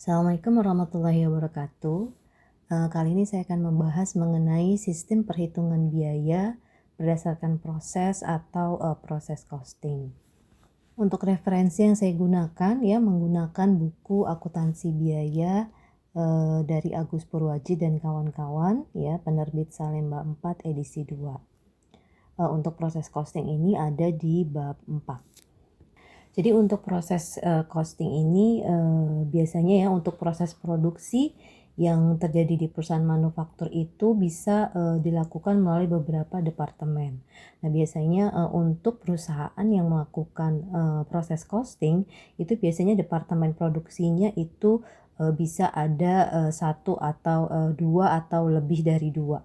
Assalamualaikum warahmatullahi wabarakatuh. Kali ini saya akan membahas mengenai sistem perhitungan biaya berdasarkan proses atau proses costing. Untuk referensi yang saya gunakan ya menggunakan buku akuntansi biaya dari Agus Purwaji dan kawan-kawan ya, penerbit Salemba 4 edisi 2. Untuk proses costing ini ada di bab 4. Jadi untuk proses costing ini biasanya ya untuk proses produksi yang terjadi di perusahaan manufaktur itu bisa dilakukan melalui beberapa departemen. Nah biasanya untuk perusahaan yang melakukan proses costing itu biasanya departemen produksinya itu bisa ada satu atau dua atau lebih dari dua.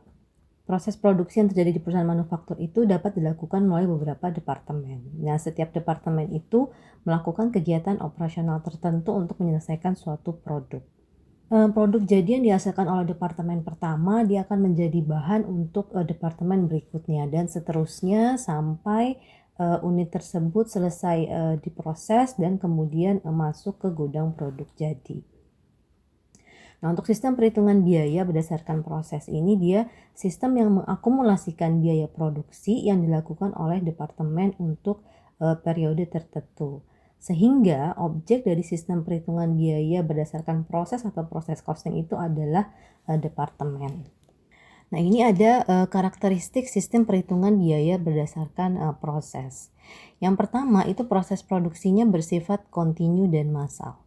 Proses produksi yang terjadi di perusahaan manufaktur itu dapat dilakukan melalui beberapa departemen. Nah, setiap departemen itu melakukan kegiatan operasional tertentu untuk menyelesaikan suatu produk. Produk jadi yang dihasilkan oleh departemen pertama, dia akan menjadi bahan untuk departemen berikutnya dan seterusnya sampai unit tersebut selesai diproses dan kemudian masuk ke gudang produk jadi. Nah, untuk sistem perhitungan biaya berdasarkan proses ini dia sistem yang mengakumulasikan biaya produksi yang dilakukan oleh departemen untuk periode tertentu. Sehingga objek dari sistem perhitungan biaya berdasarkan proses atau proses costing itu adalah departemen. Nah, ini ada karakteristik sistem perhitungan biaya berdasarkan proses. Yang pertama itu proses produksinya bersifat kontinu dan massal.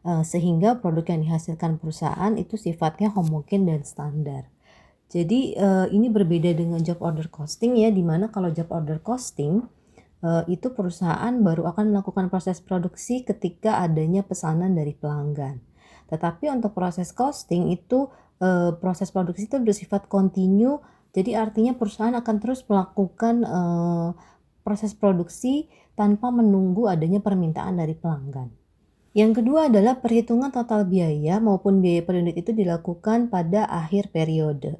Sehingga produk yang dihasilkan perusahaan itu sifatnya homogen dan standar. Jadi ini berbeda dengan job order costing ya, dimana kalau job order costing itu perusahaan baru akan melakukan proses produksi ketika adanya pesanan dari pelanggan. Tetapi untuk proses costing itu proses produksi itu bersifat kontinu, jadi artinya perusahaan akan terus melakukan proses produksi tanpa menunggu adanya permintaan dari pelanggan. Yang kedua adalah perhitungan total biaya maupun biaya per unit itu dilakukan pada akhir periode.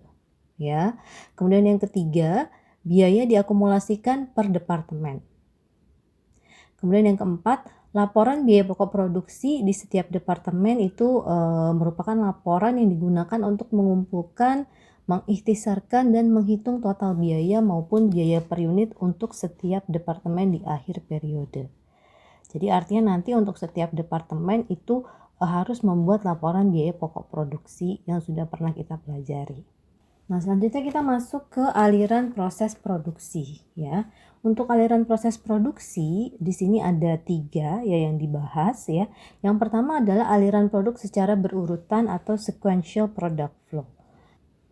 Ya. Kemudian yang ketiga, biaya diakumulasikan per departemen. Kemudian yang keempat, laporan biaya pokok produksi di setiap departemen itu merupakan laporan yang digunakan untuk mengumpulkan, mengikhtisarkan dan menghitung total biaya maupun biaya per unit untuk setiap departemen di akhir periode. Jadi artinya nanti untuk setiap departemen itu harus membuat laporan biaya pokok produksi yang sudah pernah kita pelajari. Nah, selanjutnya kita masuk ke aliran proses produksi ya. Untuk aliran proses produksi di sini ada 3 ya yang dibahas ya. Yang pertama adalah aliran produk secara berurutan atau sequential product flow.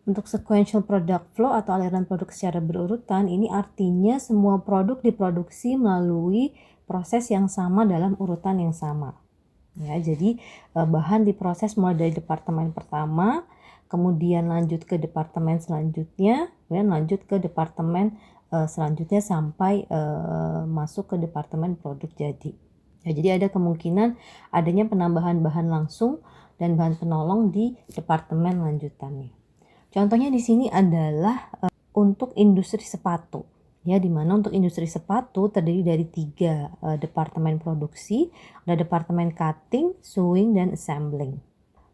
Untuk sequential product flow atau aliran produk secara berurutan ini artinya semua produk diproduksi melalui proses yang sama dalam urutan yang sama. Ya, jadi bahan diproses mulai dari departemen pertama, kemudian lanjut ke departemen selanjutnya, kemudian lanjut ke departemen selanjutnya sampai masuk ke departemen produk jadi. Ya, jadi ada kemungkinan adanya penambahan bahan langsung dan bahan penolong di departemen lanjutannya. Contohnya di sini adalah untuk industri sepatu. Ya, di mana untuk industri sepatu terdiri dari 3 departemen produksi, ada departemen cutting, sewing, dan assembling.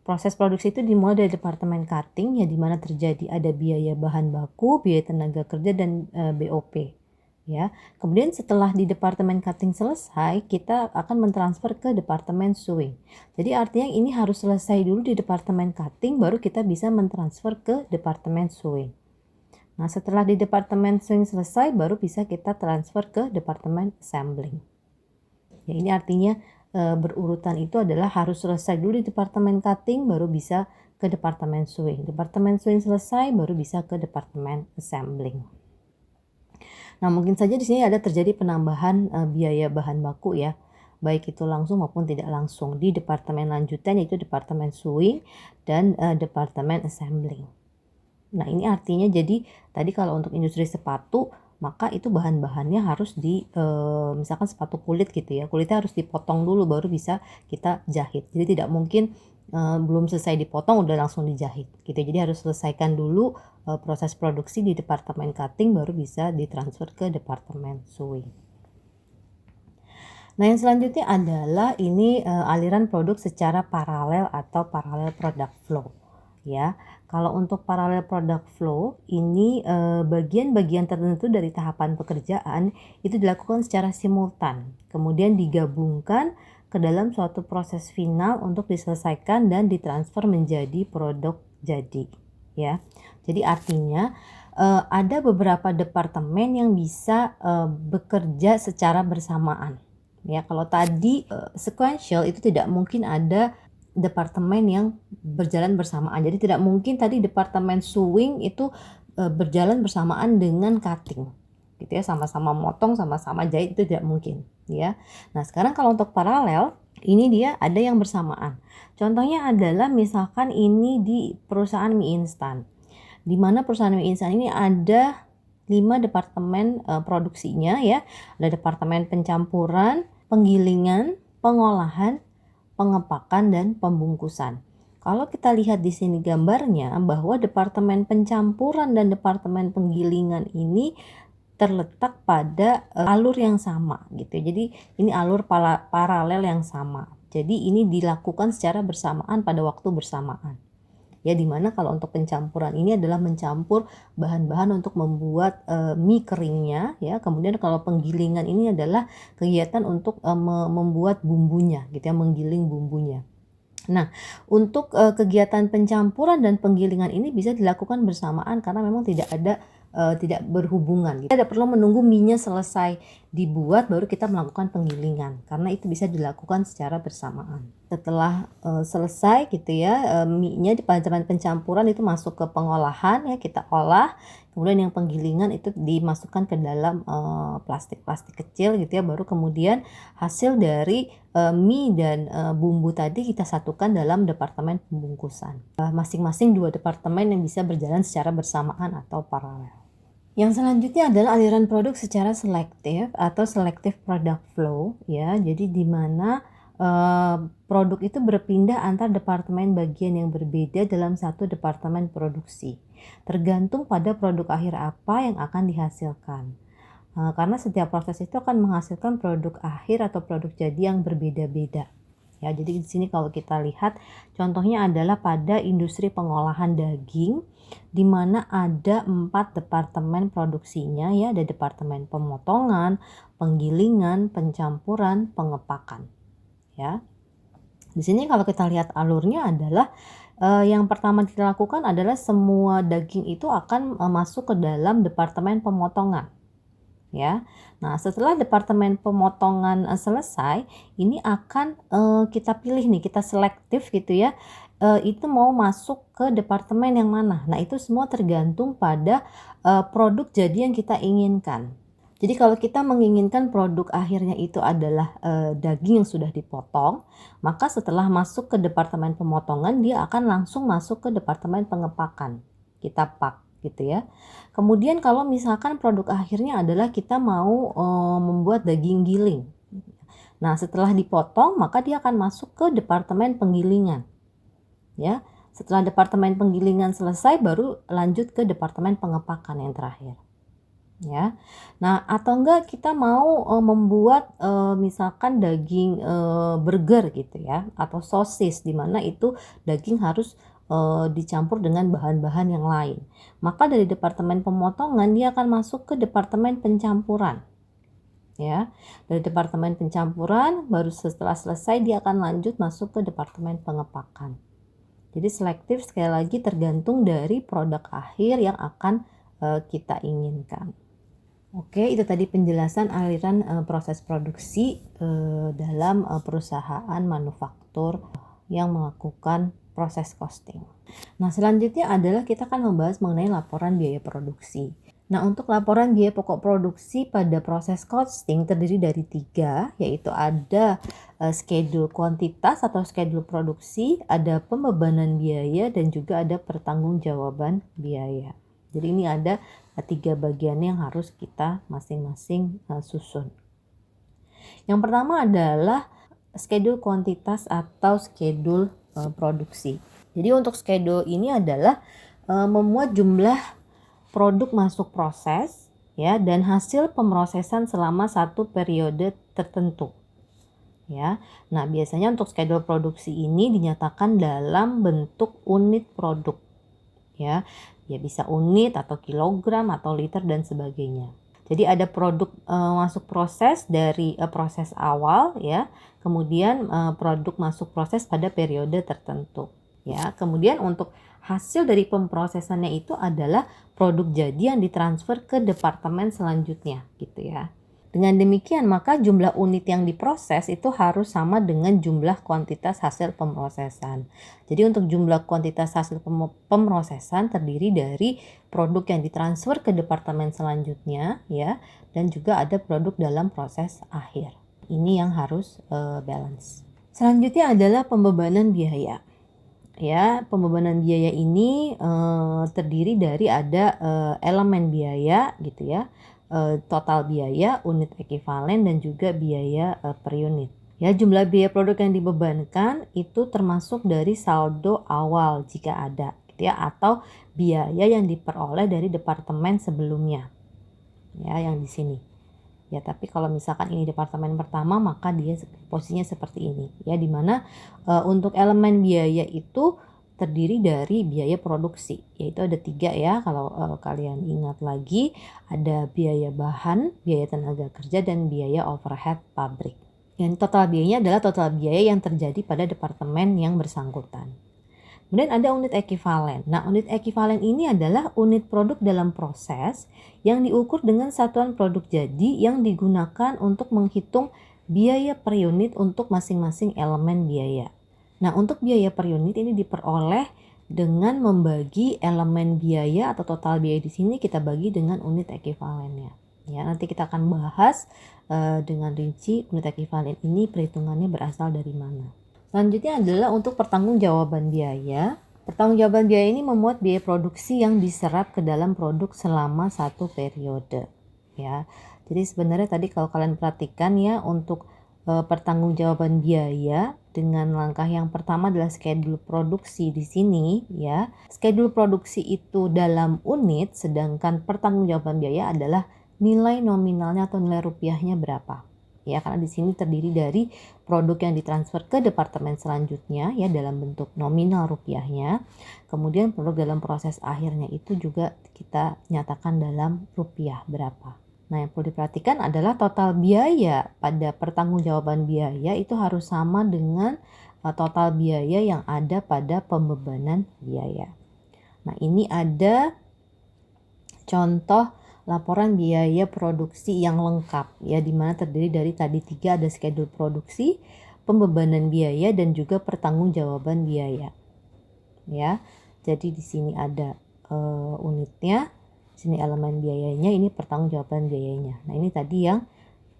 Proses produksi itu dimulai dari departemen cutting, ya di mana terjadi ada biaya bahan baku, biaya tenaga kerja, dan BOP. Ya, kemudian setelah di departemen cutting selesai, kita akan mentransfer ke departemen sewing. Jadi artinya ini harus selesai dulu di departemen cutting, baru kita bisa mentransfer ke departemen sewing. Nah, setelah di departemen sewing selesai, baru bisa kita transfer ke departemen assembling. Ya, ini artinya berurutan itu adalah harus selesai dulu di departemen cutting, baru bisa ke departemen sewing. Departemen sewing selesai, baru bisa ke departemen assembling. Nah, mungkin saja di sini ada terjadi penambahan biaya bahan baku ya, baik itu langsung maupun tidak langsung di departemen lanjutan, yaitu departemen sewing dan departemen assembling. Nah, ini artinya jadi tadi kalau untuk industri sepatu maka itu bahan-bahannya harus misalkan sepatu kulit gitu ya, kulitnya harus dipotong dulu baru bisa kita jahit. Jadi tidak mungkin belum selesai dipotong udah langsung dijahit gitu. Jadi harus selesaikan dulu proses produksi di departemen cutting baru bisa ditransfer ke departemen sewing. Nah, yang selanjutnya adalah ini aliran produk secara paralel atau parallel product flow, ya. Kalau untuk parallel product flow ini bagian-bagian tertentu dari tahapan pekerjaan itu dilakukan secara simultan, kemudian digabungkan ke dalam suatu proses final untuk diselesaikan dan ditransfer menjadi produk jadi, ya. Jadi artinya ada beberapa departemen yang bisa bekerja secara bersamaan. Ya, kalau tadi sequential itu tidak mungkin ada departemen yang berjalan bersamaan. Jadi tidak mungkin tadi departemen sewing itu berjalan bersamaan dengan cutting. Gitu ya, sama-sama motong, sama-sama jahit itu tidak mungkin, ya. Nah, sekarang kalau untuk paralel, ini dia ada yang bersamaan. Contohnya adalah misalkan ini di perusahaan mie instan. Di mana perusahaan mie instan ini ada 5 departemen produksinya, ya. Ada departemen pencampuran, penggilingan, pengolahan, pengepakan, dan pembungkusan. Kalau kita lihat di sini gambarnya bahwa departemen pencampuran dan departemen penggilingan ini terletak pada alur yang sama gitu. Jadi ini alur paralel yang sama. Jadi ini dilakukan secara bersamaan pada waktu bersamaan. Ya, dimana kalau untuk pencampuran ini adalah mencampur bahan-bahan untuk membuat mie keringnya, ya. Kemudian kalau penggilingan ini adalah kegiatan untuk membuat bumbunya gitu ya, menggiling bumbunya. Nah, untuk kegiatan pencampuran dan penggilingan ini bisa dilakukan bersamaan karena memang tidak berhubungan gitu. Kita tidak perlu menunggu mie-nya selesai dibuat baru kita melakukan penggilingan karena itu bisa dilakukan secara bersamaan. Setelah selesai gitu ya, mie-nya di pelajaran pencampuran itu masuk ke pengolahan, ya, kita olah. Kemudian yang penggilingan itu dimasukkan ke dalam plastik-plastik kecil gitu ya, baru kemudian hasil dari mie dan bumbu tadi kita satukan dalam departemen pembungkusan. Masing-masing 2 departemen yang bisa berjalan secara bersamaan atau paralel. Yang selanjutnya adalah aliran produk secara selektif atau selective product flow, ya. Jadi di mana produk itu berpindah antar departemen bagian yang berbeda dalam satu departemen produksi, tergantung pada produk akhir apa yang akan dihasilkan. Karena setiap proses itu akan menghasilkan produk akhir atau produk jadi yang berbeda-beda. Ya, jadi di sini kalau kita lihat contohnya adalah pada industri pengolahan daging di mana ada 4 departemen produksinya, ya. Ada departemen pemotongan, penggilingan, pencampuran, pengepakan, ya. Di sini kalau kita lihat alurnya adalah yang pertama kita lakukan adalah semua daging itu akan masuk ke dalam departemen pemotongan, ya. Nah, setelah departemen pemotongan selesai, ini akan kita pilih nih, kita selektif gitu ya, itu mau masuk ke departemen yang mana. Nah, itu semua tergantung pada produk jadi yang kita inginkan. Jadi kalau kita menginginkan produk akhirnya itu adalah daging yang sudah dipotong, maka setelah masuk ke departemen pemotongan dia akan langsung masuk ke departemen pengepakan. Kita pak gitu ya. Kemudian kalau misalkan produk akhirnya adalah kita mau membuat daging giling. Nah, setelah dipotong maka dia akan masuk ke departemen penggilingan. Ya. Setelah departemen penggilingan selesai baru lanjut ke departemen pengepakan yang terakhir. Ya. Nah, atau enggak kita mau membuat misalkan daging burger gitu ya, atau sosis di mana itu daging harus dicampur dengan bahan-bahan yang lain. Maka dari departemen pemotongan dia akan masuk ke departemen pencampuran. Ya. Dari departemen pencampuran baru setelah selesai dia akan lanjut masuk ke departemen pengepakan. Jadi selektif sekali lagi tergantung dari produk akhir yang akan kita inginkan. Oke, itu tadi penjelasan aliran proses produksi dalam perusahaan manufaktur yang melakukan proses costing. Nah, selanjutnya adalah kita akan membahas mengenai laporan biaya produksi. Nah, untuk laporan biaya pokok produksi pada proses costing terdiri dari 3, yaitu ada schedule kuantitas atau schedule produksi, ada pembebanan biaya, dan juga ada pertanggungjawaban biaya. Jadi ini ada 3 bagian yang harus kita masing-masing susun. Yang pertama adalah schedule kuantitas atau schedule produksi. Jadi untuk schedule ini adalah memuat jumlah produk masuk proses, ya, dan hasil pemrosesan selama satu periode tertentu. ya. Nah, biasanya untuk schedule produksi ini dinyatakan dalam bentuk unit produk, ya. Ya bisa unit atau kilogram atau liter dan sebagainya. Jadi ada produk masuk proses dari proses awal, ya. Kemudian produk masuk proses pada periode tertentu, ya. Kemudian untuk hasil dari pemprosesannya itu adalah produk jadi yang ditransfer ke departemen selanjutnya, gitu ya. Dengan demikian, maka jumlah unit yang diproses itu harus sama dengan jumlah kuantitas hasil pemrosesan. Jadi untuk jumlah kuantitas hasil pemrosesan terdiri dari produk yang ditransfer ke departemen selanjutnya, ya, dan juga ada produk dalam proses akhir. Ini yang harus balance. Selanjutnya adalah pembebanan biaya. Ya, pembebanan biaya ini terdiri dari ada elemen biaya, gitu ya. Total biaya, unit ekivalen, dan juga biaya per unit. Ya, jumlah biaya produk yang dibebankan itu termasuk dari saldo awal jika ada, gitu ya, atau biaya yang diperoleh dari departemen sebelumnya. Ya, yang di sini. Ya, tapi kalau misalkan ini departemen pertama, maka dia posisinya seperti ini. Ya, di mana untuk elemen biaya itu terdiri dari biaya produksi, yaitu ada 3 ya, kalau kalian ingat lagi, ada biaya bahan, biaya tenaga kerja, dan biaya overhead pabrik. Yang total biayanya adalah total biaya yang terjadi pada departemen yang bersangkutan. Kemudian ada unit ekivalen. Nah, unit ekivalen ini adalah unit produk dalam proses yang diukur dengan satuan produk jadi yang digunakan untuk menghitung biaya per unit untuk masing-masing elemen biaya. Nah, untuk biaya per unit ini diperoleh dengan membagi elemen biaya atau total biaya di sini kita bagi dengan unit ekivalennya. Ya, nanti kita akan bahas dengan rinci unit ekivalen ini perhitungannya berasal dari mana. Selanjutnya adalah untuk pertanggungjawaban biaya. Pertanggungjawaban biaya ini memuat biaya produksi yang diserap ke dalam produk selama satu periode. Ya, jadi sebenarnya tadi kalau kalian perhatikan ya, untuk pertanggungjawaban biaya dengan langkah yang pertama adalah schedule produksi di sini ya. Schedule produksi itu dalam unit, sedangkan pertanggungjawaban biaya adalah nilai nominalnya atau nilai rupiahnya berapa. Ya, karena di sini terdiri dari produk yang ditransfer ke departemen selanjutnya ya dalam bentuk nominal rupiahnya. Kemudian produk dalam proses akhirnya itu juga kita nyatakan dalam rupiah berapa. Nah, yang perlu diperhatikan adalah total biaya pada pertanggungjawaban biaya itu harus sama dengan total biaya yang ada pada pembebanan biaya. Nah, ini ada contoh laporan biaya produksi yang lengkap ya, di mana terdiri dari tadi 3, ada schedule produksi, pembebanan biaya, dan juga pertanggungjawaban biaya. Ya. Jadi di sini ada unitnya, sini elemen biayanya, ini pertanggungjawaban biayanya. Nah, ini tadi yang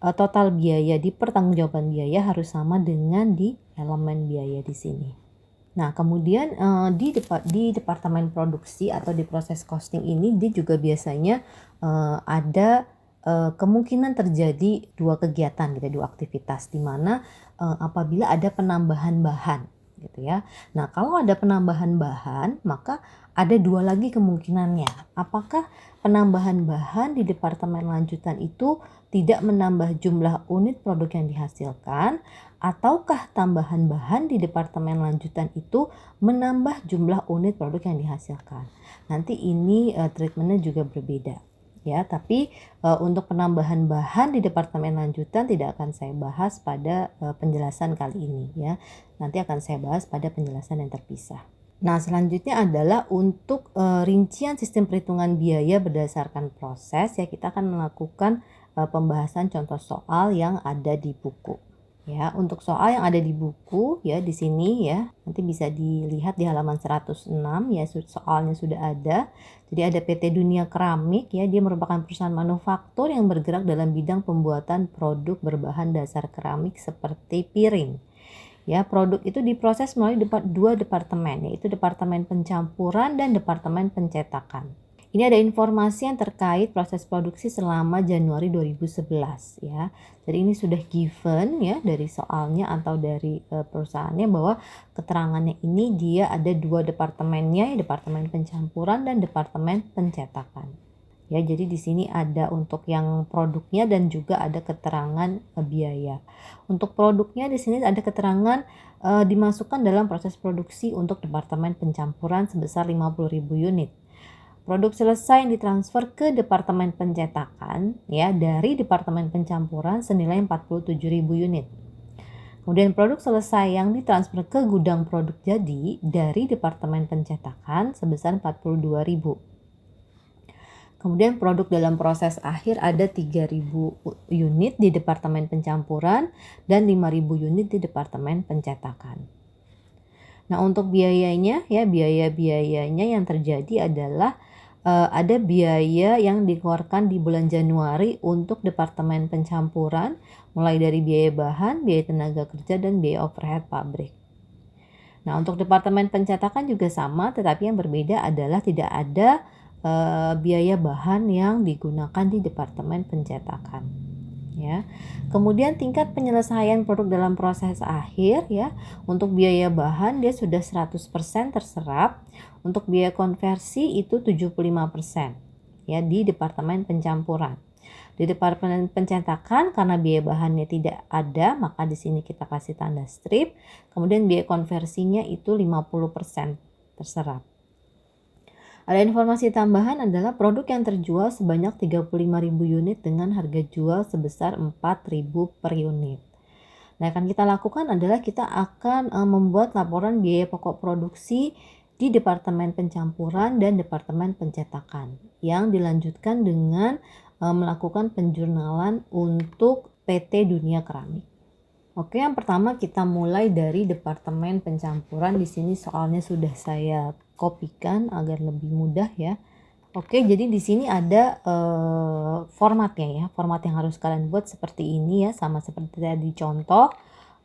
total biaya di pertanggungjawaban biaya harus sama dengan di elemen biaya di sini. Nah, kemudian di departemen produksi atau di proses costing ini dia juga biasanya ada kemungkinan terjadi 2 kegiatan gitu, 2 aktivitas, di mana apabila ada penambahan bahan gitu ya. Nah, kalau ada penambahan bahan, maka ada 2 lagi kemungkinannya. Apakah penambahan bahan di departemen lanjutan itu tidak menambah jumlah unit produk yang dihasilkan, ataukah tambahan bahan di departemen lanjutan itu menambah jumlah unit produk yang dihasilkan. Nanti ini treatmentnya juga berbeda. Ya, tapi untuk penambahan bahan di departemen lanjutan tidak akan saya bahas pada penjelasan kali ini ya. Nanti akan saya bahas pada penjelasan yang terpisah. Nah, selanjutnya adalah untuk rincian sistem perhitungan biaya berdasarkan proses ya, kita akan melakukan pembahasan contoh soal yang ada di buku. Ya, untuk soal yang ada di buku ya di sini ya, nanti bisa dilihat di halaman 106 ya, soalnya sudah ada. Jadi ada PT Dunia Keramik ya, dia merupakan perusahaan manufaktur yang bergerak dalam bidang pembuatan produk berbahan dasar keramik seperti piring. Ya, produk itu diproses melalui 2 departemen, yaitu departemen pencampuran dan departemen pencetakan. Ini ada informasi yang terkait proses produksi selama Januari 2011 ya. Jadi ini sudah given ya dari soalnya atau dari perusahaannya, bahwa keterangannya ini dia ada 2 departemennya, departemen pencampuran dan departemen pencetakan. Ya, jadi di sini ada untuk yang produknya dan juga ada keterangan biaya. Untuk produknya di sini ada keterangan dimasukkan dalam proses produksi untuk departemen pencampuran sebesar 50.000 unit. Produk selesai yang ditransfer ke departemen pencetakan ya dari departemen pencampuran senilai 47.000 unit. Kemudian produk selesai yang ditransfer ke gudang produk jadi dari departemen pencetakan sebesar 42.000. Kemudian produk dalam proses akhir ada 3.000 unit di departemen pencampuran dan 5.000 unit di departemen pencetakan. Nah, untuk biayanya ya biaya-biayanya yang terjadi adalah ada biaya yang dikeluarkan di bulan Januari untuk departemen pencampuran mulai dari biaya bahan, biaya tenaga kerja dan biaya overhead pabrik. Nah, untuk departemen pencetakan juga sama, tetapi yang berbeda adalah tidak ada biaya bahan yang digunakan di departemen pencetakan. Ya. Kemudian tingkat penyelesaian produk dalam proses akhir ya. Untuk biaya bahan dia sudah 100% terserap. Untuk biaya konversi itu 75% ya di departemen pencampuran. Di departemen pencetakan karena biaya bahannya tidak ada, maka di sini kita kasih tanda strip. Kemudian biaya konversinya itu 50% terserap. Ada informasi tambahan adalah produk yang terjual sebanyak 35.000 unit dengan harga jual sebesar 4.000 per unit. Nah, yang kita lakukan adalah kita akan membuat laporan biaya pokok produksi di departemen pencampuran dan departemen pencetakan yang dilanjutkan dengan melakukan penjurnalan untuk PT Dunia Keramik. Oke, yang pertama kita mulai dari departemen pencampuran. Di sini soalnya sudah saya kopikan agar lebih mudah ya. Oke, jadi di sini ada formatnya ya. Format yang harus kalian buat seperti ini ya, sama seperti tadi contoh.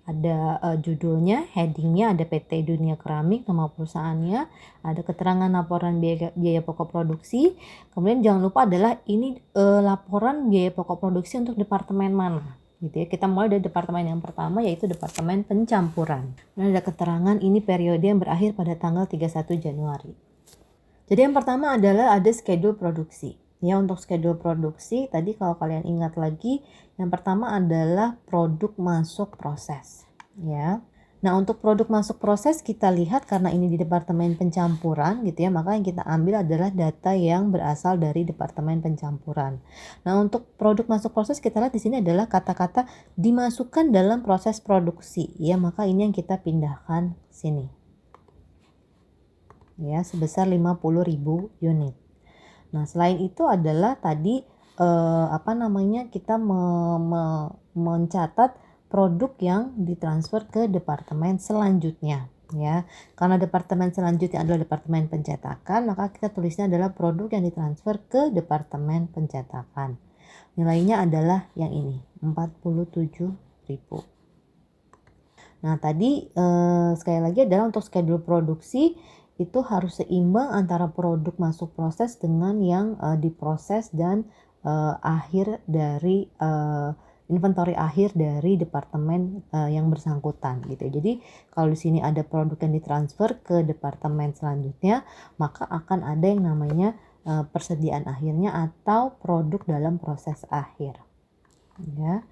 Ada judulnya, headingnya, ada PT Dunia Keramik, nama perusahaannya, ada keterangan laporan biaya pokok produksi. Kemudian jangan lupa adalah ini laporan biaya pokok produksi untuk departemen mana. Gitu ya. Kita mulai dari departemen yang pertama yaitu departemen pencampuran. Nah, ada keterangan ini periode yang berakhir pada tanggal 31 Januari. Jadi yang pertama adalah ada schedule produksi. Ya, untuk schedule produksi tadi kalau kalian ingat lagi, yang pertama adalah produk masuk proses, ya. Nah, untuk produk masuk proses kita lihat karena ini di departemen pencampuran gitu ya, maka yang kita ambil adalah data yang berasal dari departemen pencampuran. Nah, untuk produk masuk proses kita lihat di sini adalah kata-kata dimasukkan dalam proses produksi, ya, maka ini yang kita pindahkan sini. Ya, sebesar 50.000 unit. Nah, selain itu adalah tadi kita mencatat produk yang ditransfer ke departemen selanjutnya ya. Karena departemen selanjutnya adalah departemen pencetakan, maka kita tulisnya adalah produk yang ditransfer ke departemen pencetakan. Nilainya adalah yang ini, 47.000. Nah, tadi sekali lagi adalah untuk schedule produksi itu harus seimbang antara produk masuk proses dengan yang diproses dan akhir dari inventory akhir dari departemen yang bersangkutan gitu. Jadi kalau di sini ada produk yang ditransfer ke departemen selanjutnya, maka akan ada yang namanya persediaan akhirnya atau produk dalam proses akhir. Ya.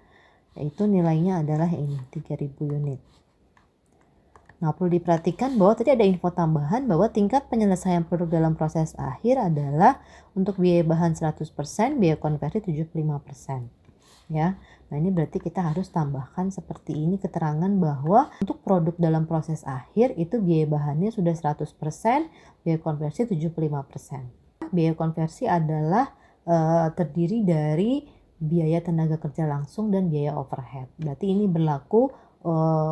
Yaitu nilainya adalah ini 3.000 unit. Nah, perlu diperhatikan bahwa tadi ada info tambahan bahwa tingkat penyelesaian produk dalam proses akhir adalah untuk biaya bahan 100%, biaya konversi 75%. Ya. Nah, ini berarti kita harus tambahkan seperti ini keterangan bahwa untuk produk dalam proses akhir itu biaya bahannya sudah 100%, biaya konversi 75%. Biaya konversi adalah terdiri dari biaya tenaga kerja langsung dan biaya overhead. Berarti ini berlaku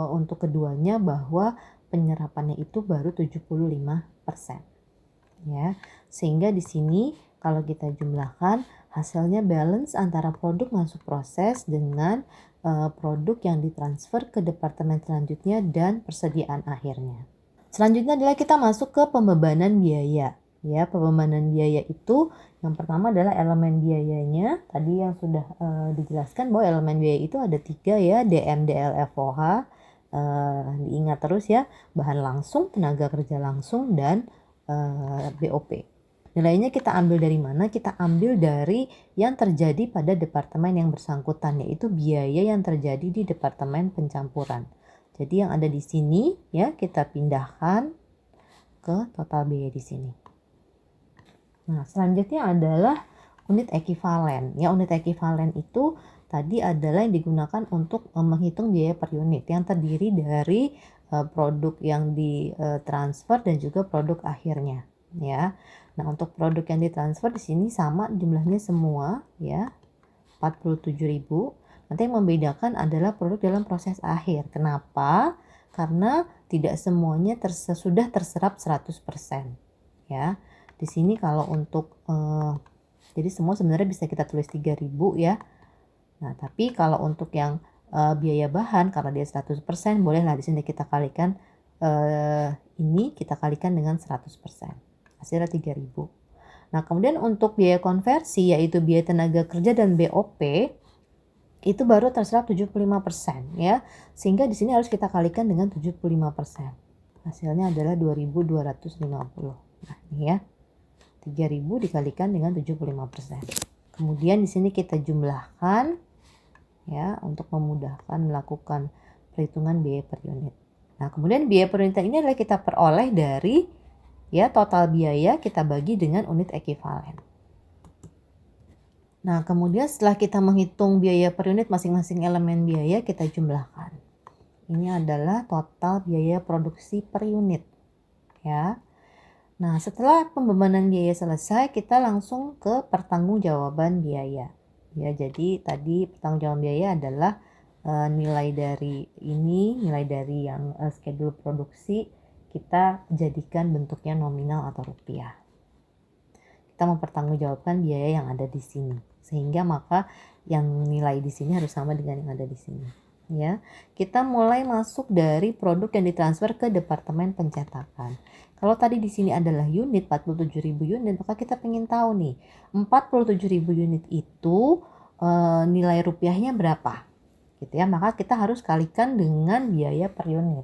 untuk keduanya bahwa penyerapannya itu baru 75%. Ya. Sehingga di sini kalau kita jumlahkan hasilnya balance antara produk masuk proses dengan produk yang ditransfer ke departemen selanjutnya dan persediaan akhirnya. Selanjutnya adalah kita masuk ke pembebanan biaya. Ya, pembebanan biaya itu yang pertama adalah elemen biayanya. Tadi yang sudah dijelaskan bahwa elemen biaya itu ada 3 ya, DM, DL, FOH. Diingat terus ya, bahan langsung, tenaga kerja langsung, dan BOP. Nilainya kita ambil dari mana? Kita ambil dari yang terjadi pada departemen yang bersangkutan, yaitu biaya yang terjadi di departemen pencampuran. Jadi yang ada di sini ya kita pindahkan ke total biaya di sini. Nah, selanjutnya adalah unit ekivalen. Ya, unit ekivalen itu tadi adalah yang digunakan untuk menghitung biaya per unit yang terdiri dari produk yang ditransfer dan juga produk akhirnya, ya. Nah, untuk produk yang ditransfer di sini sama jumlahnya semua, ya, 47.000. Nanti yang membedakan adalah produk dalam proses akhir. Kenapa? Karena tidak semuanya sudah terserap 100%, ya. Di sini kalau untuk jadi semua sebenarnya bisa kita tulis 3.000 ya. Nah, tapi kalau untuk yang biaya bahan karena dia 100%, bolehlah di sini kita kalikan ini kita kalikan dengan 100%. Hasilnya 3.000. Nah, kemudian untuk biaya konversi yaitu biaya tenaga kerja dan BOP itu baru terserap 75% ya. Sehingga di sini harus kita kalikan dengan 75%. Hasilnya adalah 2.250. Nah, ini ya. 3.000 dikalikan dengan 75%. Kemudian di sini kita jumlahkan ya untuk memudahkan melakukan perhitungan biaya per unit. Nah, kemudian biaya per unit ini adalah kita peroleh dari ya total biaya kita bagi dengan unit ekivalen. Nah, kemudian setelah kita menghitung biaya per unit masing-masing elemen biaya kita jumlahkan. Ini adalah total biaya produksi per unit ya. Nah, setelah pembebanan biaya selesai, kita langsung ke pertanggungjawaban biaya. Ya, jadi tadi pertanggungjawaban biaya adalah nilai dari ini, nilai dari yang schedule produksi kita jadikan bentuknya nominal atau rupiah. Kita mempertanggungjawabkan biaya yang ada di sini, sehingga maka yang nilai di sini harus sama dengan yang ada di sini. Ya, kita mulai masuk dari produk yang ditransfer ke departemen pencetakan. Kalau tadi di sini adalah unit 47.000 unit, maka kita pengen tahu nih 47.000 unit itu nilai rupiahnya berapa, gitu ya. Maka kita harus kalikan dengan biaya per unit.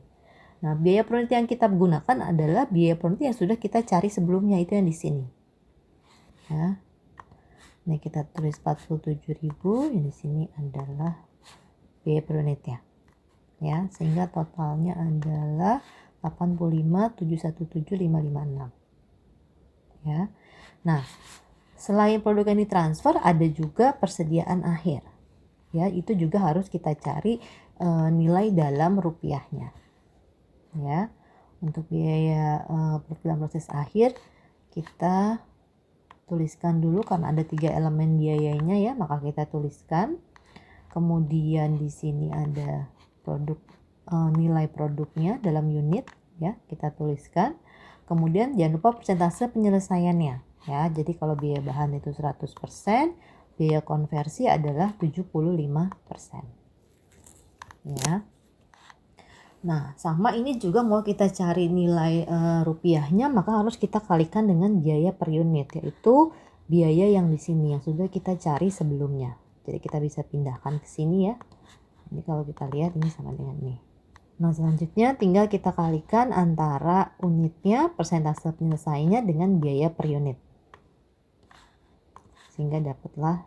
Nah, biaya per unit yang kita gunakan adalah biaya per unit yang sudah kita cari sebelumnya, itu yang di sini. Ya, ini kita tulis 47.000, yang di sini adalah biaya per unitnya. Ya, sehingga totalnya adalah 85.717.556. Ya. Nah, selain produk yang ditransfer ada juga persediaan akhir. Ya, itu juga harus kita cari nilai dalam rupiahnya. Ya. Untuk biaya dalam proses akhir kita tuliskan dulu karena ada 3 elemen biayanya ya, maka kita tuliskan. Kemudian di sini ada produk nilai produknya dalam unit ya, kita tuliskan. Kemudian jangan lupa persentase penyelesaiannya ya. Jadi kalau biaya bahan itu 100%, biaya konversi adalah 75%. Ya. Nah, sama ini juga mau kita cari nilai rupiahnya, maka harus kita kalikan dengan biaya per unit, yaitu biaya yang di sini yang sudah kita cari sebelumnya. Jadi kita bisa pindahkan ke sini ya. Ini kalau kita lihat ini sama dengan ini. Nah, selanjutnya tinggal kita kalikan antara unitnya, persentase penyelesaiannya dengan biaya per unit. Sehingga dapatlah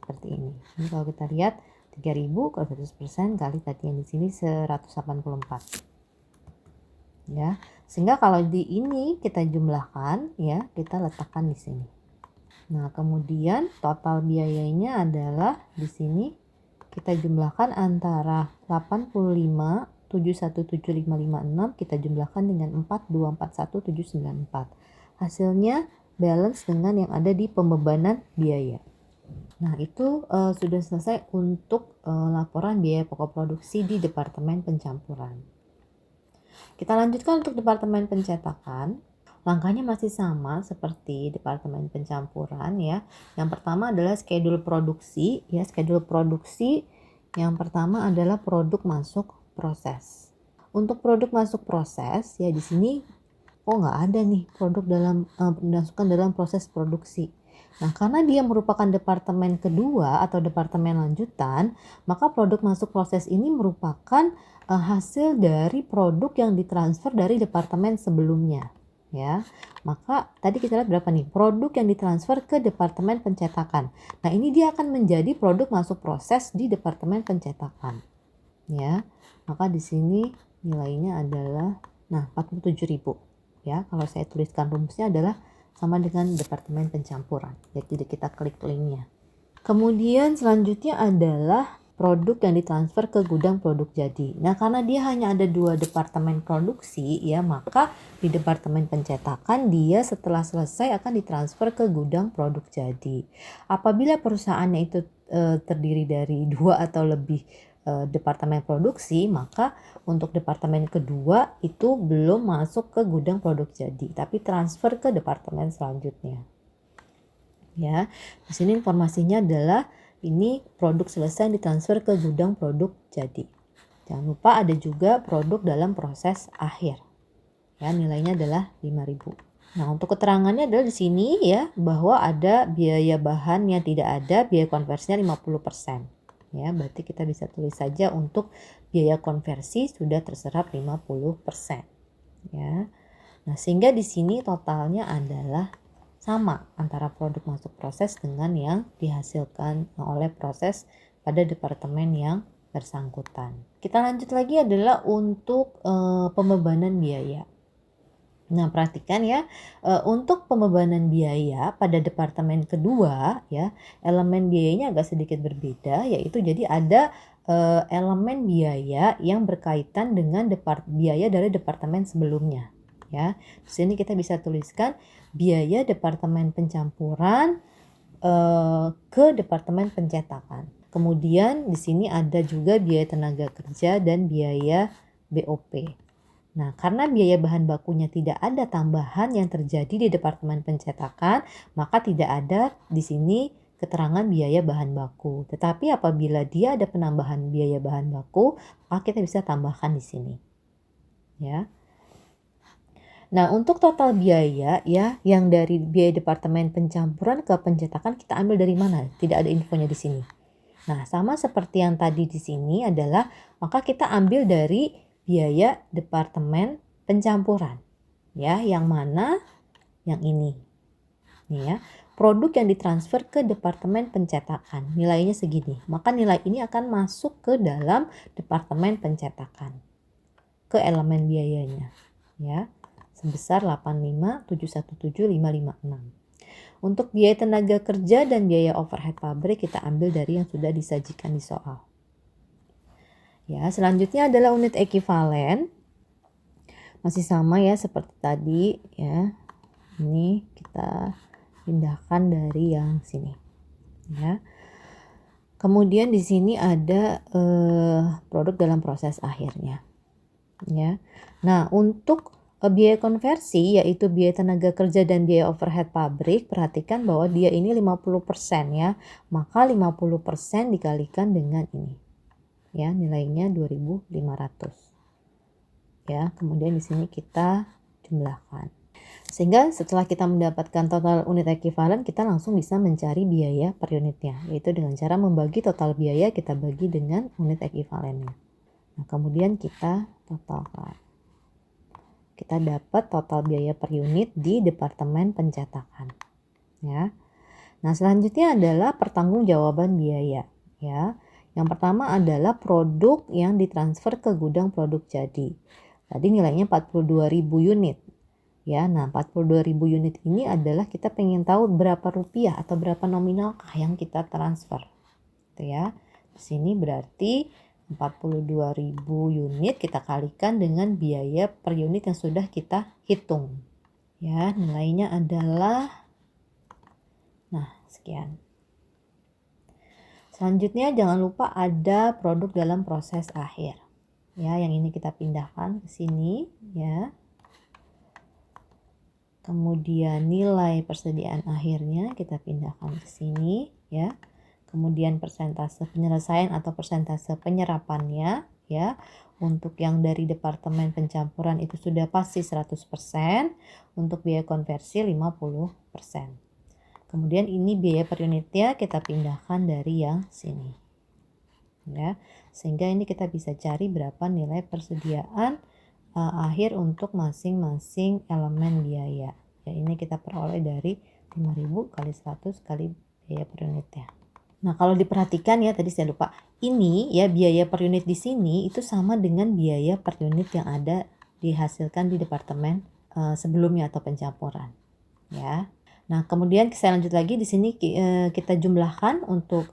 seperti ini. Ini kalau kita lihat 3.000 kalau 100% kali tadi yang di sini 184. Ya. Sehingga kalau di ini kita jumlahkan ya, kita letakkan di sini. Nah, kemudian total biayanya adalah di sini kita jumlahkan antara 85.717.556 kita jumlahkan dengan 4241.794. Hasilnya balance dengan yang ada di pembebanan biaya. Nah, itu sudah selesai untuk laporan biaya pokok produksi di departemen pencampuran. Kita lanjutkan untuk departemen pencetakan. Langkahnya masih sama seperti departemen pencampuran ya. Yang pertama adalah schedule produksi ya. Schedule produksi yang pertama adalah produk masuk proses. Untuk produk masuk proses ya di sini nggak ada nih produk dimasukkan dalam proses produksi. Nah, karena dia merupakan departemen kedua atau departemen lanjutan, maka produk masuk proses ini merupakan hasil dari produk yang ditransfer dari departemen sebelumnya. ya. Maka tadi kita lihat berapa nih? Produk yang ditransfer ke departemen pencetakan. Nah, ini dia akan menjadi produk masuk proses di departemen pencetakan. Ya. Maka di sini nilainya adalah 47.000. Ya, kalau saya tuliskan rumusnya adalah sama dengan departemen pencampuran. Jadi kita klik linknya. Kemudian selanjutnya adalah produk yang ditransfer ke gudang produk jadi. Nah, karena dia hanya ada 2 departemen produksi ya, maka di departemen pencetakan dia setelah selesai akan ditransfer ke gudang produk jadi. Apabila perusahaannya itu terdiri dari 2 atau lebih departemen produksi, maka untuk departemen kedua itu belum masuk ke gudang produk jadi, tapi transfer ke departemen selanjutnya. Ya, di sini informasinya adalah ini produk selesai ditransfer ke gudang produk jadi. Jangan lupa ada juga produk dalam proses akhir. Ya, nilainya adalah 5.000. Nah, untuk keterangannya adalah di sini ya, bahwa ada biaya bahan yang tidak ada, biaya konversinya 50%. Ya, berarti kita bisa tulis saja untuk biaya konversi sudah terserap 50%. Ya. Nah, sehingga di sini totalnya adalah sama antara produk masuk proses dengan yang dihasilkan oleh proses pada departemen yang bersangkutan. Kita lanjut lagi adalah untuk pembebanan biaya. Nah, perhatikan ya, untuk pembebanan biaya pada departemen kedua ya, elemen biayanya agak sedikit berbeda, yaitu jadi ada elemen biaya yang berkaitan dengan biaya dari departemen sebelumnya. Ya, di sini kita bisa tuliskan biaya departemen pencampuran ke departemen pencetakan. Kemudian di sini ada juga biaya tenaga kerja dan biaya BOP. Nah, karena biaya bahan bakunya tidak ada tambahan yang terjadi di departemen pencetakan, maka tidak ada di sini keterangan biaya bahan baku. Tetapi apabila dia ada penambahan biaya bahan baku, maka kita bisa tambahkan di sini. Ya. Nah, untuk total biaya ya yang dari biaya departemen pencampuran ke pencetakan kita ambil dari mana? Tidak ada infonya di sini. Nah, sama seperti yang tadi di sini adalah maka kita ambil dari biaya departemen pencampuran. Ya, yang mana? Yang ini. Nih ya. Produk yang ditransfer ke departemen pencetakan. Nilainya segini. Maka nilai ini akan masuk ke dalam departemen pencetakan. Ke elemen biayanya. Ya. Sebesar 85.717.556. Untuk biaya tenaga kerja dan biaya overhead pabrik kita ambil dari yang sudah disajikan di soal. Ya, selanjutnya adalah unit ekivalen. Masih sama ya seperti tadi ya. Ini kita pindahkan dari yang sini. Ya. Kemudian di sini ada produk dalam proses akhirnya. Ya. Nah, untuk biaya konversi yaitu biaya tenaga kerja dan biaya overhead pabrik, perhatikan bahwa dia ini 50% ya. Maka 50% dikalikan dengan ini. Ya, nilainya 2.500. Ya, kemudian di sini kita jumlahkan. Sehingga setelah kita mendapatkan total unit ekivalen, kita langsung bisa mencari biaya per unitnya, yaitu dengan cara membagi total biaya kita bagi dengan unit ekivalennya. Nah, kemudian kita totalkan. Kita dapat total biaya per unit di departemen pencetakan. Ya. Nah, selanjutnya adalah pertanggungjawaban biaya. Ya. Yang pertama adalah produk yang ditransfer ke gudang produk jadi. Tadi nilainya 42.000 unit. Ya, nah 42.000 unit ini adalah kita pengen tahu berapa rupiah atau berapa nominalkah yang kita transfer. Gitu ya. Di sini berarti 42.000 unit kita kalikan dengan biaya per unit yang sudah kita hitung. Ya, nilainya adalah sekian. Selanjutnya jangan lupa ada produk dalam proses akhir. Ya, yang ini kita pindahkan ke sini ya. Kemudian nilai persediaan akhirnya kita pindahkan ke sini ya. Kemudian persentase penyelesaian atau persentase penyerapannya ya. Untuk yang dari departemen pencampuran itu sudah pasti 100%, untuk biaya konversi 50%. Kemudian ini biaya per unitnya kita pindahkan dari yang sini. Ya. Sehingga ini kita bisa cari berapa nilai persediaan akhir untuk masing-masing elemen biaya. Ya, ini kita peroleh dari 5.000 kali 100 kali biaya per unitnya. Nah, kalau diperhatikan ya, tadi saya lupa. Ini ya, biaya per unit di sini itu sama dengan biaya per unit yang ada dihasilkan di departemen sebelumnya atau pencampuran. Ya. Nah, kemudian saya lanjut lagi di sini kita jumlahkan untuk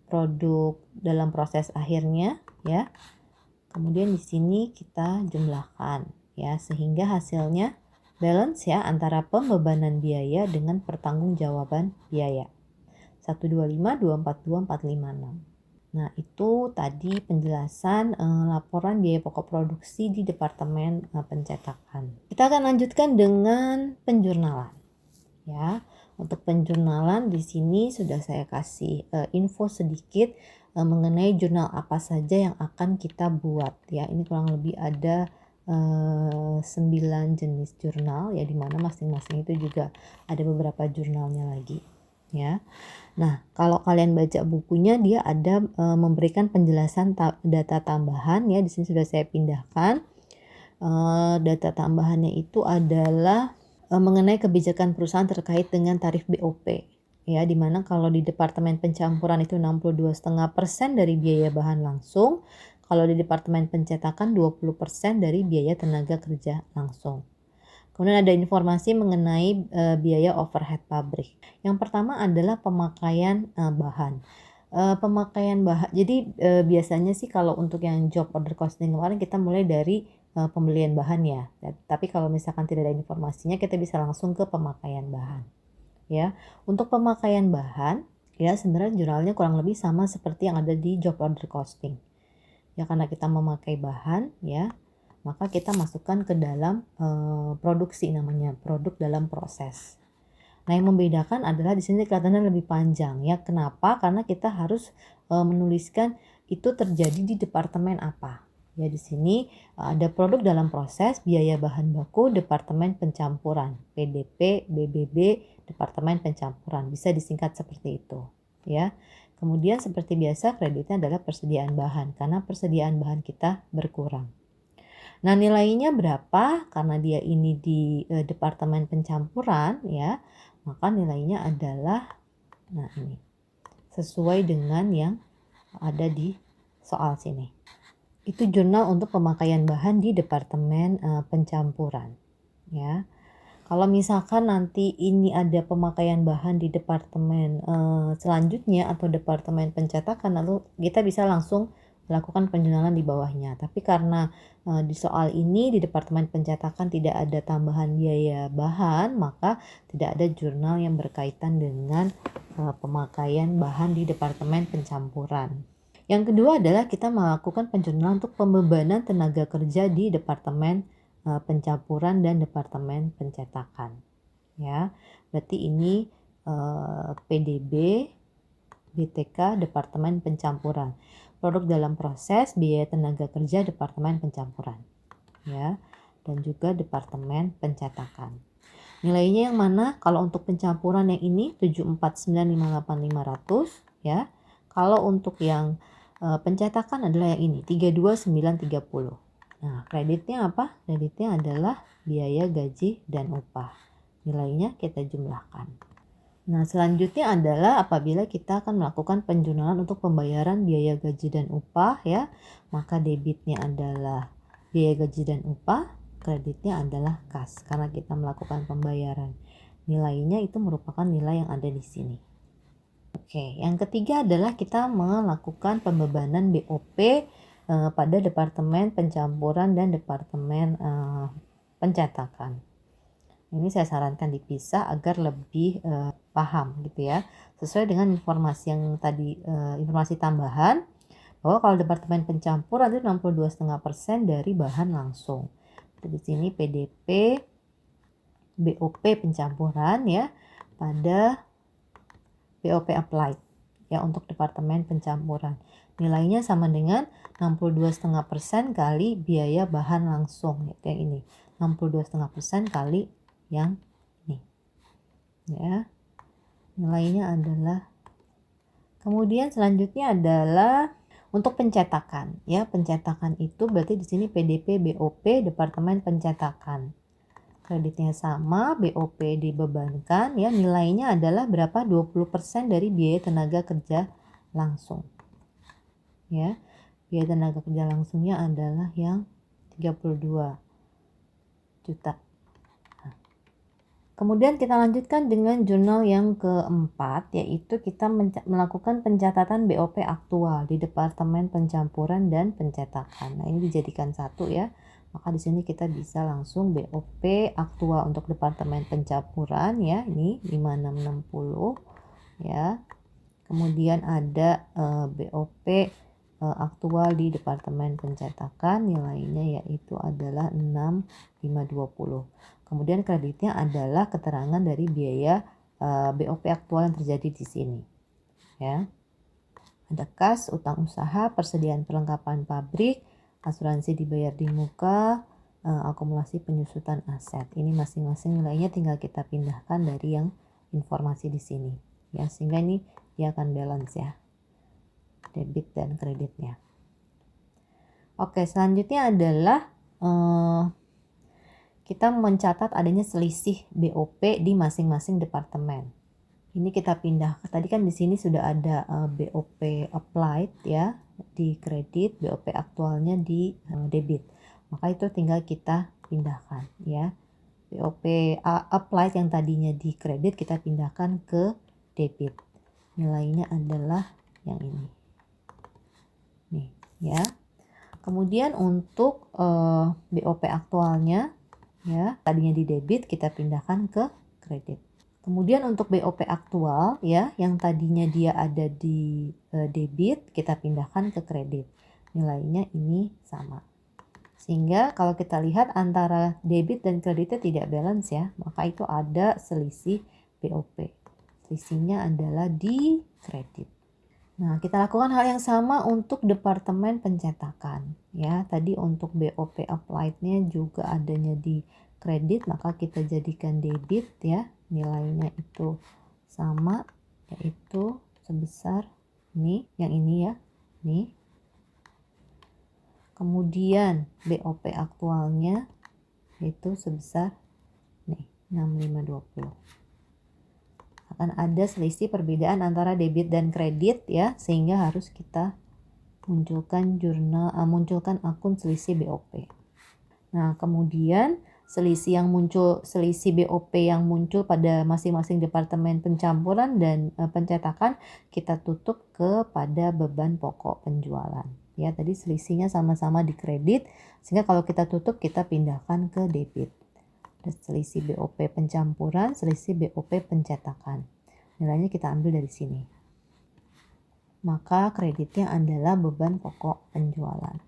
produk dalam proses akhirnya ya. Kemudian di sini kita jumlahkan ya, sehingga hasilnya balance ya antara pembebanan biaya dengan pertanggungjawaban biaya. 125, 242, 456. Nah, itu tadi penjelasan laporan biaya pokok produksi di Departemen Pencetakan. Kita akan lanjutkan dengan penjurnalan. Ya, untuk penjurnalan di sini sudah saya kasih info sedikit mengenai jurnal apa saja yang akan kita buat. Ya, ini kurang lebih ada 9 jenis jurnal ya, di mana masing-masing itu juga ada beberapa jurnalnya lagi. Ya. Nah, kalau kalian baca bukunya dia ada memberikan penjelasan data tambahan ya. Di sini sudah saya pindahkan. Data tambahannya itu adalah mengenai kebijakan perusahaan terkait dengan tarif BOP. Ya, di mana kalau di Departemen Pencampuran itu 62,5% dari biaya bahan langsung, kalau di Departemen Pencetakan 20% dari biaya tenaga kerja langsung. Kemudian ada informasi mengenai biaya overhead pabrik. Yang pertama adalah pemakaian bahan. Pemakaian bahan. Jadi biasanya sih kalau untuk yang job order costing kemarin kita mulai dari pembelian bahan ya. Tapi kalau misalkan tidak ada informasinya, kita bisa langsung ke pemakaian bahan. Ya, untuk pemakaian bahan ya sebenarnya jurnalnya kurang lebih sama seperti yang ada di job order costing. Ya, karena kita memakai bahan ya, maka kita masukkan ke dalam produksi, namanya produk dalam proses. Nah, yang membedakan adalah di sini kelihatannya lebih panjang ya. Kenapa? Karena kita harus menuliskan itu terjadi di departemen apa. Ya, di sini ada produk dalam proses, biaya bahan baku, departemen pencampuran, PDP, BBB, departemen pencampuran. Bisa disingkat seperti itu, ya. Kemudian seperti biasa kreditnya adalah persediaan bahan karena persediaan bahan kita berkurang. Nah, nilainya berapa? Karena dia ini di departemen pencampuran ya, maka nilainya adalah nah ini sesuai dengan yang ada di soal sini. Itu jurnal untuk pemakaian bahan di departemen pencampuran ya. Kalau misalkan nanti ini ada pemakaian bahan di departemen selanjutnya atau departemen pencetakan, lalu kita bisa langsung melakukan penjurnalan di bawahnya. Tapi karena di soal ini di departemen pencetakan tidak ada tambahan biaya bahan, maka tidak ada jurnal yang berkaitan dengan pemakaian bahan di departemen pencampuran. Yang kedua adalah kita melakukan penjurnalan untuk pembebanan tenaga kerja di departemen pencampuran dan departemen pencetakan. Ya, berarti ini PDB, BTK, departemen pencampuran. Produk dalam proses, biaya tenaga kerja, departemen pencampuran. Ya, dan juga departemen pencetakan. Nilainya yang mana? Kalau untuk pencampuran yang ini 74958.500 ya. Kalau untuk yang pencetakan adalah yang ini 32930. Nah, kreditnya apa? Kreditnya adalah biaya gaji dan upah. Nilainya kita jumlahkan. Nah, selanjutnya adalah apabila kita akan melakukan penjurnalan untuk pembayaran biaya gaji dan upah ya, maka debitnya adalah biaya gaji dan upah, kreditnya adalah kas karena kita melakukan pembayaran. Nilainya itu merupakan nilai yang ada di sini. Oke, yang ketiga adalah kita melakukan pembebanan BOP pada departemen pencampuran dan departemen pencetakan. Ini saya sarankan dipisah agar lebih paham gitu ya. Sesuai dengan informasi yang tadi, informasi tambahan bahwa kalau departemen pencampuran itu 62,5% dari bahan langsung. Di sini PDP, BOP pencampuran ya pada BOP applied ya untuk departemen pencampuran. Nilainya sama dengan 62,5% kali biaya bahan langsung ya, kayak ini. 62,5% kali yang ini. Ya. Nilainya adalah kemudian selanjutnya adalah Untuk pencetakan, ya pencetakan itu berarti di sini PDP BOP Departemen Pencetakan. Kreditnya sama, BOP dibebankan, ya nilainya adalah berapa? 20% dari biaya tenaga kerja langsung. Ya, biaya tenaga kerja langsungnya adalah yang 32 juta. Kemudian kita lanjutkan dengan jurnal yang keempat, yaitu kita melakukan pencatatan BOP aktual di Departemen Pencampuran dan Pencetakan. Nah, ini dijadikan satu ya. Maka di sini kita bisa langsung BOP aktual untuk Departemen Pencampuran ya, ini 5660 ya. Kemudian ada BOP aktual di Departemen Pencetakan, nilainya yaitu adalah 6520. Kemudian kreditnya adalah keterangan dari biaya BOP aktual yang terjadi di sini. Ya. Ada kas, utang usaha, persediaan perlengkapan pabrik, asuransi dibayar di muka, akumulasi penyusutan aset. Ini masing-masing nilainya tinggal kita pindahkan dari yang informasi di sini. Ya, sehingga ini dia akan balance ya. Debit dan kreditnya. Oke, selanjutnya adalah kita mencatat adanya selisih BOP di masing-masing departemen. Ini kita pindah. Tadi kan di sini sudah ada BOP applied ya di kredit, BOP aktualnya di debit. Maka itu tinggal kita pindahkan ya. BOP applied yang tadinya di kredit kita pindahkan ke debit. Nilainya adalah yang ini. Nih ya. Kemudian untuk BOP aktualnya ya, tadinya di debit kita pindahkan ke kredit. Kemudian untuk BOP aktual ya, yang tadinya dia ada di debit kita pindahkan ke kredit. Nilainya ini sama. Sehingga kalau kita lihat antara debit dan kreditnya tidak balance ya, maka itu ada selisih BOP. Selisihnya adalah di kredit. Nah, kita lakukan hal yang sama untuk Departemen Pencetakan. Ya, tadi untuk BOP applied-nya juga adanya di kredit, maka kita jadikan debit ya. Nilainya itu sama, yaitu sebesar ini, yang ini ya. Nih. Kemudian BOP aktualnya itu sebesar nih, 6520. Akan ada selisih perbedaan antara debit dan kredit ya, sehingga harus kita munculkan akun selisih BOP. Nah, kemudian selisih BOP yang muncul pada masing-masing departemen pencampuran dan pencetakan kita tutup kepada beban pokok penjualan. Ya, tadi selisihnya sama-sama di kredit, sehingga kalau kita tutup kita pindahkan ke debit. Ada selisih BOP pencampuran, selisih BOP pencetakan. Nilainya kita ambil dari sini. Maka kreditnya adalah beban pokok penjualan.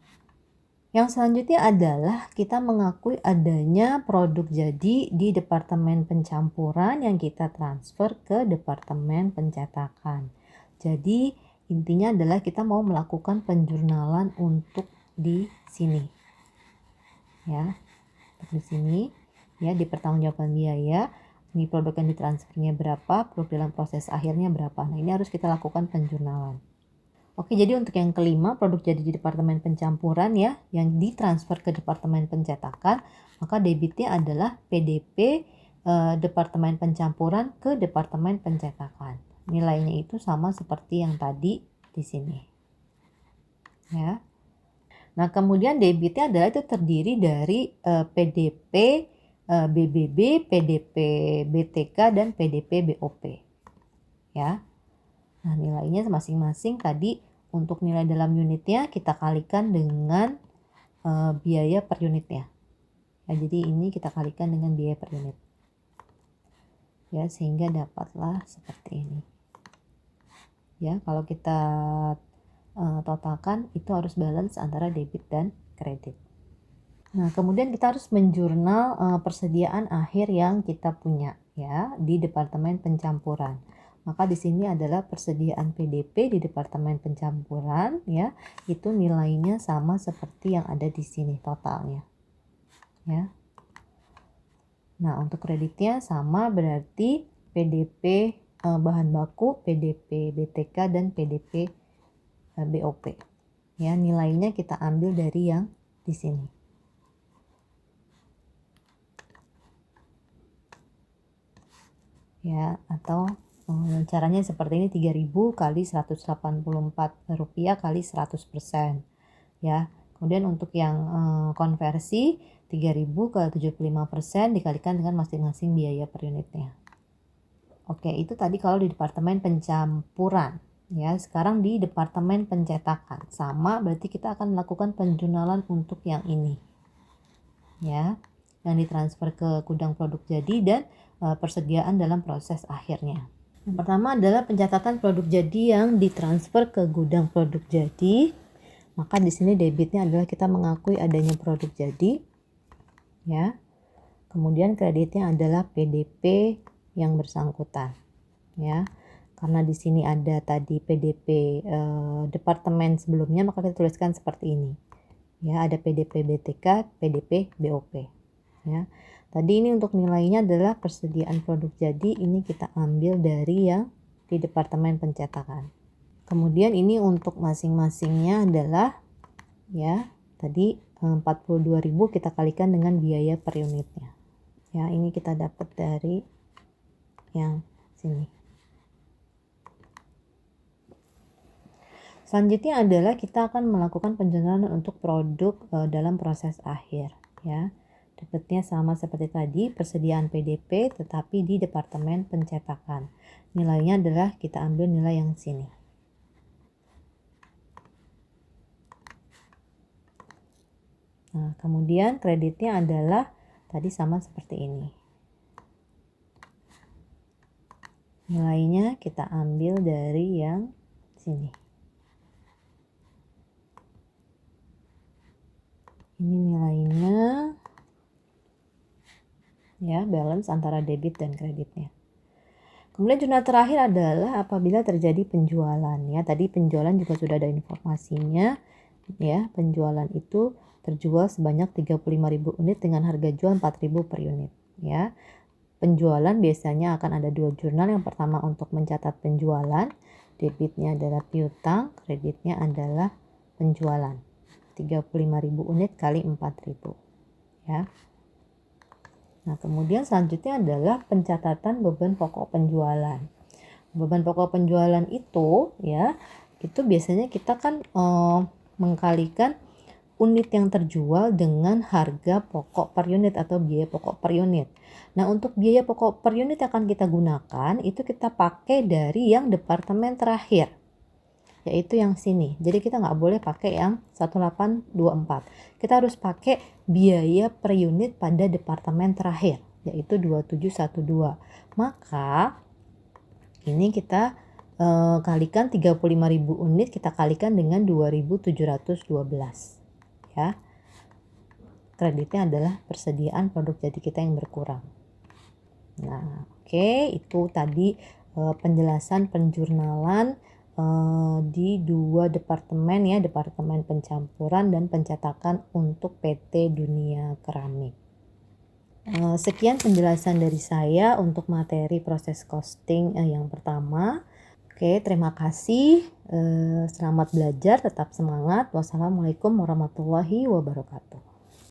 Yang selanjutnya adalah kita mengakui adanya produk jadi di Departemen Pencampuran yang kita transfer ke Departemen Pencetakan. Jadi intinya adalah kita mau melakukan penjurnalan untuk di sini. Ya, di sini. Ya, di pertanggungjawaban biaya, ini produk yang ditransfernya berapa, produk dalam proses akhirnya berapa. Nah, ini harus kita lakukan penjurnalan. Oke, jadi untuk yang kelima, produk jadi di Departemen Pencampuran ya, yang ditransfer ke Departemen Pencetakan, maka debitnya adalah PDP Departemen Pencampuran ke Departemen Pencetakan. Nilainya itu sama seperti yang tadi di sini. Ya. Nah, kemudian debitnya adalah itu terdiri dari PDP BBB, PDP BTK, dan PDP BOP. Ya. Nah, nilainya masing-masing tadi untuk nilai dalam unitnya kita kalikan dengan biaya per unitnya. Ya, jadi ini kita kalikan dengan biaya per unit. Ya, sehingga dapatlah seperti ini. Ya, kalau kita totalkan itu harus balance antara debit dan kredit. Nah, kemudian kita harus menjurnal persediaan akhir yang kita punya ya di Departemen Pencampuran. Maka di sini adalah persediaan PDP di Departemen Pencampuran ya, itu nilainya sama seperti yang ada di sini totalnya. Ya. Nah, untuk kreditnya sama berarti PDP bahan baku, PDP BTK, dan PDP BOP. Ya, nilainya kita ambil dari yang di sini. Ya, atau caranya seperti ini, 3.000 kali Rp184 kali 100%. Ya, kemudian untuk yang konversi 3.000 ke 75% dikalikan dengan masing-masing biaya per unitnya. Oke, itu tadi kalau di departemen pencampuran. Ya, sekarang di departemen pencetakan. Sama, berarti kita akan melakukan penjurnalan untuk yang ini. Ya, yang ditransfer ke gudang produk jadi dan persediaan dalam proses akhirnya. Yang pertama adalah pencatatan produk jadi yang ditransfer ke gudang produk jadi. Maka di sini debitnya adalah kita mengakui adanya produk jadi. Ya. Kemudian kreditnya adalah PDP yang bersangkutan. Ya. Karena di sini ada tadi PDP departemen sebelumnya, maka kita tuliskan seperti ini. Ya, ada PDP BTK, PDP BOP. Ya. Tadi ini untuk nilainya adalah persediaan produk jadi, ini kita ambil dari yang di departemen pencetakan. Kemudian ini untuk masing-masingnya adalah ya, tadi 42.000 kita kalikan dengan biaya per unitnya. Ya, ini kita dapat dari yang sini. Selanjutnya adalah kita akan melakukan penjurnalan untuk produk dalam proses akhir, ya. Dapatnya sama seperti tadi, persediaan PDP tetapi di departemen pencetakan. Nilainya adalah kita ambil nilai yang sini. Nah, kemudian kreditnya adalah tadi sama seperti ini. Nilainya kita ambil dari yang sini. Ini nilainya. Ya, balance antara debit dan kreditnya. Kemudian jurnal terakhir adalah apabila terjadi penjualan, ya. Tadi penjualan juga sudah ada informasinya, ya. Penjualan itu terjual sebanyak 35.000 unit dengan harga jual 4.000 per unit, ya. Penjualan biasanya akan ada dua jurnal. Yang pertama untuk mencatat penjualan, debitnya adalah piutang, kreditnya adalah penjualan. 35.000 unit kali 4.000, ya. Nah, kemudian selanjutnya adalah pencatatan beban pokok penjualan. Beban pokok penjualan itu, ya, itu biasanya kita kan mengkalikan unit yang terjual dengan harga pokok per unit atau biaya pokok per unit. Nah, untuk biaya pokok per unit yang akan kita gunakan, itu kita pakai dari yang departemen terakhir, yaitu yang sini. Jadi kita nggak boleh pakai yang 1824. Kita harus pakai biaya per unit pada departemen terakhir, yaitu 2712. Maka ini kita kalikan 35.000 unit, kita kalikan dengan 2.712. Ya. Kreditnya adalah persediaan produk jadi kita yang berkurang. Nah, oke, itu tadi penjelasan penjurnalan di dua departemen, ya, departemen pencampuran dan pencetakan untuk PT Dunia Keramik. Sekian penjelasan dari saya untuk materi proses costing yang pertama. Oke, terima kasih. Selamat belajar, tetap semangat. Wassalamualaikum warahmatullahi wabarakatuh.